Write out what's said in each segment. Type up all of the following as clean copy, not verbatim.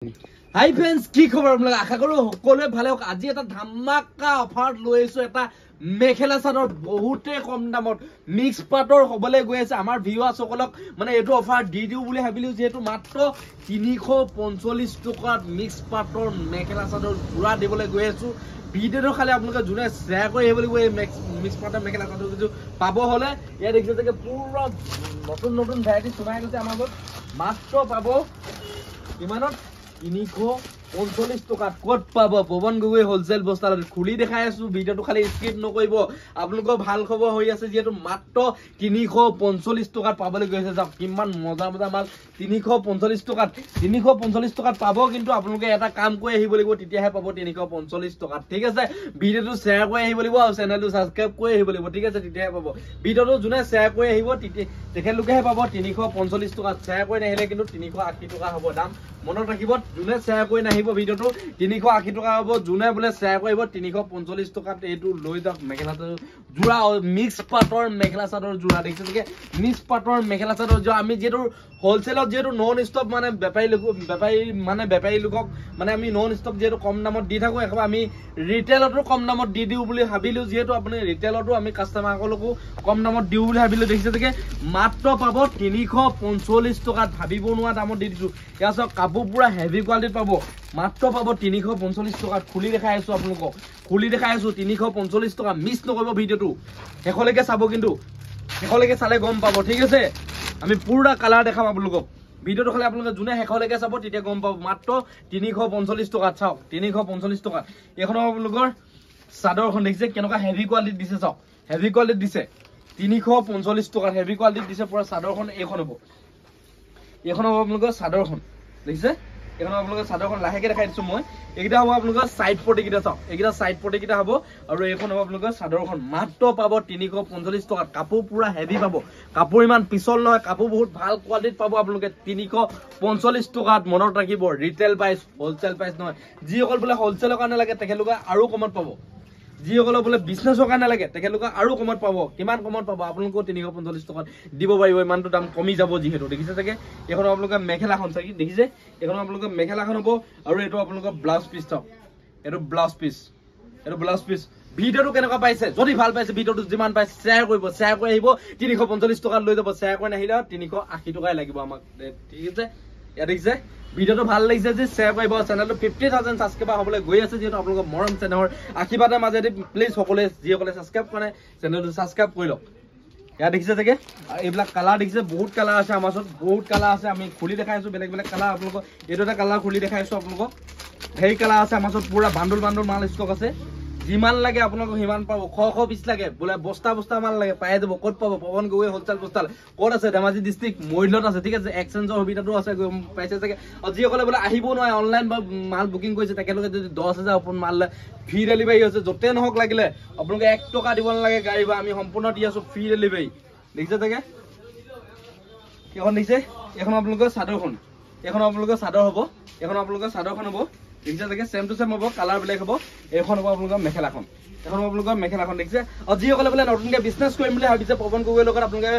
হাই friends, কি খবৰ আপোনালোক? আশা কৰো সকলোৱে ভালে হওক। আজি এটা ধামাকা অফাৰ লৈ আছো, এটা মেখেলা চাদৰ বহুতে কম দামত মিক্স পাটৰ হবলৈ গৈ আছে। আমাৰ ভিউৱাৰ্ছসকলক মানে এইটো অফাৰ দি দিও বুলি ভাবিলো, যিহেতু মাত্ৰ 345 টকাত মিক্স পাটৰ মেখেলা চাদৰ যোৰা দিবলৈ গৈ আছো। ভিডিঅ'টো খালি আপোনালোকে যোনে শ্বেয়াৰ কৰি আহিব লাগিব। এই মিক্স পাটৰ মেখেলা চাদৰ যদি পাব হলে ইয়াত দেখিছে যে পুৰা নতুন নতুন ভেৰাইটি সোমাই গৈছে আমাৰ ঘৰত। মাত্ৰ পাব কিমানত? 345 টকাত। ক'ত পাব? পৱন গগৈ হোলচেল বস্তাত খুলি দেখাই আছো। ভিডিঅ'টো খালি স্কিপ নকৰিব। আপোনালোকৰ ভাল খবৰ হৈ আছে, যিহেতু মাত্ৰ 345 টকাত পাবলৈ গৈছে। যাওক, কিমান মজা মজা মাল 345 টকাত। 345 টকাত পাব, কিন্তু আপোনালোকে এটা কাম কৰি আহিব লাগিব, তেতিয়াহে পাব 345 টকাত। ঠিক আছে, ভিডিঅ'টো শ্বেয়াৰ কৰি আহিব লাগিব আৰু চেনেলটো ছাবস্ক্ৰাইব কৰি আহিব লাগিব। ঠিক আছে, তেতিয়াহে পাব। ভিডিঅ'টো যোনে শ্বেয়াৰ কৰি আহিব তেখেতলোকেহে পাব 345 টকাত। শ্বেয়াৰ কৰি নাহিলে কিন্তু 380 টকা হ'ব দাম। মনত ৰাখিব, যোনে শ্বেয়াৰ কৰি নাহিব ভিডিঅ'টো 380 টকা হ'ব। যোনে বোলে শ্বেয়াৰ কৰিব 345 টকাত এইটো লৈ যাওক। মেখেলা চাদৰ যোৰা, মিক্স পাটৰ মেখেলা চাদৰ যোৰা দেখিছে। মিক্স পাটৰ মেখেলা চাদৰ যোৰা আমি যিহেতু হোলচেলত যিহেতু নন ষ্টপ মানে বেপাৰী লোকক মানে আমি নন ষ্টপ যিহেতু কম দামত দি থাকো, এখন আমি ৰিটেইলতো কম দামত দি দিওঁ বুলি ভাবিলো। যিহেতু আপুনি ৰিটেইলতো আমি কাষ্টমাৰসকলকো কম দামত দিওঁ বুলি ভাবিলো। দেখিছে যে মাত্ৰ পাব 345 টকাত। ভাবিব নোৱাৰা দামত দি দিছো। ইয়াৰ চাওক, কাপোৰ পুৰা হেভি কোৱালিটিত পাব। মাত্ৰ পাব 345 টকাত। খুলি দেখাই আছো আপোনালোকক, খুলি দেখাই আছো 345 টকা। মিছ নকৰিব ভিডিঅ'টো, শেষলৈকে চাব। কিন্তু শেষলৈকে চালে গম পাব। ঠিক আছে, আমি পুৰা কালাৰ দেখাম আপোনালোকক। ভিডিঅ'টো খালি আপোনালোকে যোনে শেষলৈকে চাব তেতিয়া গম পাব। মাত্ৰ 345 টকাত। চাওক, 345 টকাত। এইখন আপোনালোকৰ চাদৰখন দেখিছে কেনেকুৱা হেভি কোৱালিটিত দিছে। চাওক, হেভি কোৱালিটিত দিছে। 345 টকাত হেভি কোৱালিটিত দিছে পুৰা চাদৰখন। এইখন হ'ব আপোনালোকৰ চাদৰখন। দেখিছে, এইখন আপোনালোকৰ চাদৰখন লাহেকে দেখাই দিছো মই। এইকেইটা হ'ব আপোনালোকৰ চাইড পটি কেইটা। চাওক, এইকেইটা চাইড পটি কেইটা হ'ব। আৰু এইখন হ'ব আপোনালোকৰ চাদৰখন। মাত্ৰ পাব 345 টকাত। কাপোৰ পুৰা হেভি পাব, কাপোৰ ইমান পিছল নহয়, কাপোৰ বহুত ভাল কোৱালিটিত পাব আপোনালোকে 345 টকাত। মনত ৰাখিব, ৰিটেইল প্ৰাইচ, হোলচেল প্ৰাইচ নহয়। যিসকল বোলে হোলচেলৰ কাৰণে লাগে তেখেতলোকে আৰু কমত পাব। যিসকলক বোলে বিজনেছৰ কাৰণে লাগে তেখেতলোকে আৰু কমত পাব। কিমান কমত পাব? আপোনালোকেও 345 টকাত দিব পাৰিব। ইমানটো দাম কমি যাব যিহেতু। দেখিছে চাগে, এইখন আপোনালোকে মেখেলাখন চাগে দেখিছে। এইখন আপোনালোকে মেখেলাখন হ'ব। আৰু এইটো আপোনালোকৰ ব্লাউজ পিচ। চাওক, এইটো ব্লাউজ পিচ, এইটো ব্লাউজ পিচ। ভিডিঅ'টো কেনেকুৱা পাইছে? যদি ভাল পাইছে ভিডিঅ'টো যিমান পাইছে শ্বেয়াৰ কৰিব। শ্বেয়াৰ কৰি আহিব, 345 টকাত লৈ যাব। শ্বেয়াৰ কৰি নাহিলে 380 টকাই লাগিব আমাক। ঠিক আছে, ইয়াত দেখিছে। ভিডিঅ'টো ভাল লাগিছে যে শ্বেয়াৰ কৰিব। চেনেলটো 50,000 ছাবস্ক্ৰাইবাৰ হ'বলৈ গৈ আছে, যিহেতু আপোনালোকৰ মৰম চেনেহৰ আশীৰ্বাদৰ মাজেদি প্লিজ সকলোৱে যিসকলে ছাবস্ক্ৰাইব কৰে চেনেলটো ছাবস্ক্ৰাইব কৰি লওক। ইয়াত দেখিছে চাগে এইবিলাক কালাৰ দেখিছে। বহুত কালাৰ আছে আমাৰ ওচৰত, বহুত কালাৰ আছে। আমি খুলি দেখাইছো বেলেগ বেলেগ কালাৰ আপোনালোকক। এইটো এটা কালাৰ খুলি দেখাইছো আপোনালোকক। সেই কালাৰ আছে আমাৰ ওচৰত। পুৰা বান্দুল বান্দুল মাল ষ্টক আছে। যিমান লাগে আপোনালোকক সিমান পাব। শ পিচ লাগে বোলে, বস্তা বস্তা মাল লাগে পাই যাব। ক'ত পাব? পৱন গগৈ হোলচেল বস্তাল। ক'ত আছে? ধেমাজি ডিষ্ট্ৰিক্ট মৰিলত আছে। ঠিক আছে, এক্সচেঞ্জৰ সুবিধাটো আছে, পাইছে চাগে। আৰু যিসকলে বোলে আহিব নোৱাৰে, অনলাইন বা মাল বুকিং কৰিছে, তেখেতলোকে যদি 10,000 ওপৰত মাল ফ্ৰী ডেলিভাৰী হৈছে। য'তে নহওক লাগিলে আপোনালোকে 1 টকা দিব নালাগে গাড়ী বা আমি সম্পূৰ্ণ দি আছো ফ্ৰী ডেলিভাৰী। দেখিছে চাগে, এইখন দেখিছে। এইখন আপোনালোকৰ চাদৰখন। এইখন আপোনালোকৰ চাদৰ হ'ব। এইখন আপোনালোকৰ চাদৰখন হ'ব। দেখিছে চাগে, চেম টু চেম হ'ব, কালাৰ বেলেগ হ'ব। এইখন হ'ব আপোনালোকৰ মেখেলাখন। এখন হ'ব আপোনালোকৰ মেখেলাখন। দেখিছে। আৰু যিসকলে বোলে নতুনকৈ বিজনেছ কৰিম বুলি ভাবিছে পৱন গগৈৰ লগত আপোনালোকে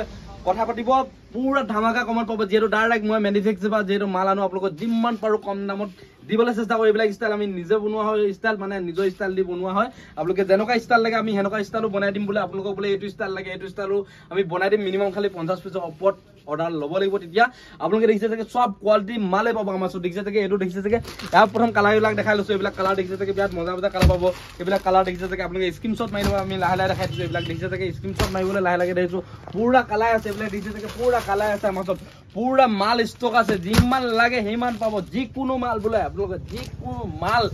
কথা পাতিব। পুৰা ধামাকা কমত পাব। যিহেতু ডাইৰেক্ট মই মেনুফেকচাৰ বা যিহেতু মাল আনো, আপোনালোকক যিমান পাৰোঁ কম দামত দিবলৈ চেষ্টা কৰোঁ। এইবিলাক ষ্টাইল আমি নিজে বনোৱা হয়, ষ্টাইল মানে নিজৰ ষ্টাইল দি বনোৱা হয়। আপোনালোকে যেনেকুৱা ষ্টাইল লাগে আমি সেনেকুৱা ষ্টাইলো বনাই দিম। বোলে আপোনালোকক বোলে এইটো ষ্টাইল লাগে, এইটো ষ্টাইলো আমি বনাই দিম। মিনিমাম খালি 50 পিছৰ ওপৰত অৰ্ডাৰ ল'ব লাগিব। তেতিয়া আপোনালোকে দেখিছে চাগে চব কোৱালিটি মালে পাব আমাৰ ওচৰত। দেখিছে চাগে, এইটো দেখিছে চাগে। ইয়াৰ প্ৰথম কালাৰবিলাক দেখাই লৈছোঁ। এইবিলাক কালাৰ দেখিছে চাগে, বিৰাট মজা মজা কালাৰ পাব। এইবিলাক কালাৰ দেখিছে চাগে। আপোনালোকে স্ক্ৰীনশ্বট মাৰি ল'ব। আমি লাহে লাহে দেখাই দিছোঁ। এইবিলাক দেখিছে চাগে, স্ক্ৰীনশ্বট মাৰিবলৈ লাহে লাহে দেখিছোঁ। পুৰা কালাৰ আছে। এইবিলাক দেখিছে চাগে, পুৰা কালাৰ আছে আমাৰ ওচৰত। পুৰা মাল ষ্টক আছে। যিমান লাগে সিমান পাব। যিকোনো মাল বোলে আপোনালোকে যিকোনো মাল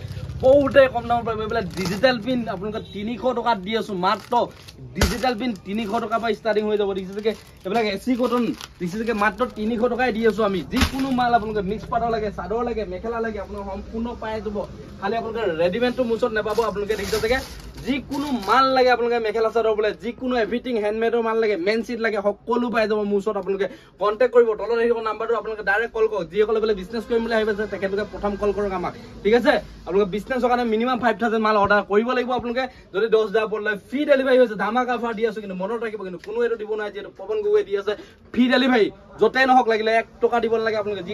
বহুতে কম দামত পাব। এইবিলাক ডিজিটেল প্ৰিণ্ট আপোনালোকে 300 টকাত দি আছো। মাত্ৰ ডিজিটেল প্ৰিণ্ট 300 টকাৰ পৰা ষ্টাৰ্টিং হৈ যাব। দেখিছে চাগে, এইবিলাক এচি কটন দেখিছে চাগে, মাত্ৰ 300 টকাই দি আছো আমি। যিকোনো মাল আপোনালোকে মিক্স পাটৰ লাগে, চাদৰ লাগে, মেখেলা লাগে, আপোনালোকে সম্পূৰ্ণ পাই যাব। খালি আপোনালোকে ৰেডিমেডটো মোৰ ওচৰত নাপাব। আপোনালোকে দেখিছে চাগে, যিকোনো মাল লাগে আপোনালোকে মেখেলা চাদৰ বোলে, যিকোনো এভৰিথিং হেণ্ডমেডৰ মাল লাগে, মেন চিট লাগে, সকলো পাই যাব মোৰ ওচৰত। আপোনালোকে কণ্টেক্ট কৰিব। তলত আহিব নাম্বাৰটো, আপোনালোকে ডাইৰেক্ট কল কৰক। যিসকলে বোলে বিজনেছ কৰিম বুলি ভাবিছে তেখেতলোকে প্ৰথম কল কৰক আমাক। ঠিক আছে, আপোনালোকে বিজনেছৰ কাৰণে মিনিমাম 5,000 মাল অৰ্ডাৰ কৰিব লাগিব। আপোনালোকে যদি 10,000 ওপৰত লয় ফ্ৰী ডেলিভাৰী হৈছে। ধামাকা অফাৰ দি আছো, কিন্তু মনত ৰাখিব, কিন্তু কোনো এইটো দিব নাই। যিহেতু পৱন গগৈ দি আছে ফ্ৰী ডেলিভাৰী। য'তেই নহওক লাগিলে 1 টকা দিব নালাগে। আপোনালোকে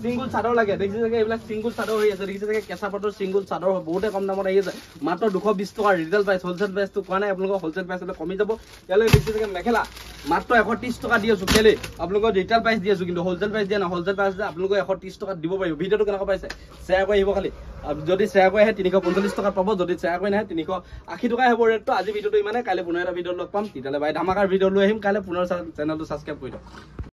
সিঙ্গুল চাদৰ লাগে দেখিছে চাগে এইবিলাক সিঙ্গুল চাদৰ হৈ আছে দেখিছে চাগে কেঁচা পাটৰ সিঙ্গুল চাদৰ বহুতে কম দামত আহি আছে মাত্ৰ 220 টকা ৰিটেল প্ৰাইস হোলসেল প্ৰাইসটো কোৱা নাই আপোনালোকৰ হোলসেল প্ৰাইসলৈ কমি যাব ইয়ালৈ দেখিছে চাগে মেখেলা মাত্ৰ 130 টকা দি আছো কেলে আপোনালোকৰ ৰিটেল প্ৰাইস দি আছো কিন্তু হোলসেল প্ৰাইস দিয়া না হোলসেল প্ৰাইস আপোনালোকৰ 130 টকা দিব পাৰিব ভিডিওটো কেনেকৈ পাইছে শেয়াৰ কৰি আহিব খালি যদি শেয়াৰ কৰি আহে 345 টকা পাব যদি শেয়াৰ কৰি নাহে 380 টকা হ'ব ৰেটটো আজি ভিডিওটো ইমানে কাইলৈ পুনৰ এটা ভিডিও লগ পাম তেতিয়ালে বাই ধামাকাৰ ভিডিও লৈ আহিম কাইলৈ পুনৰ চেনেলটো সাবস্ক্ৰাইব কৰি দিয়ক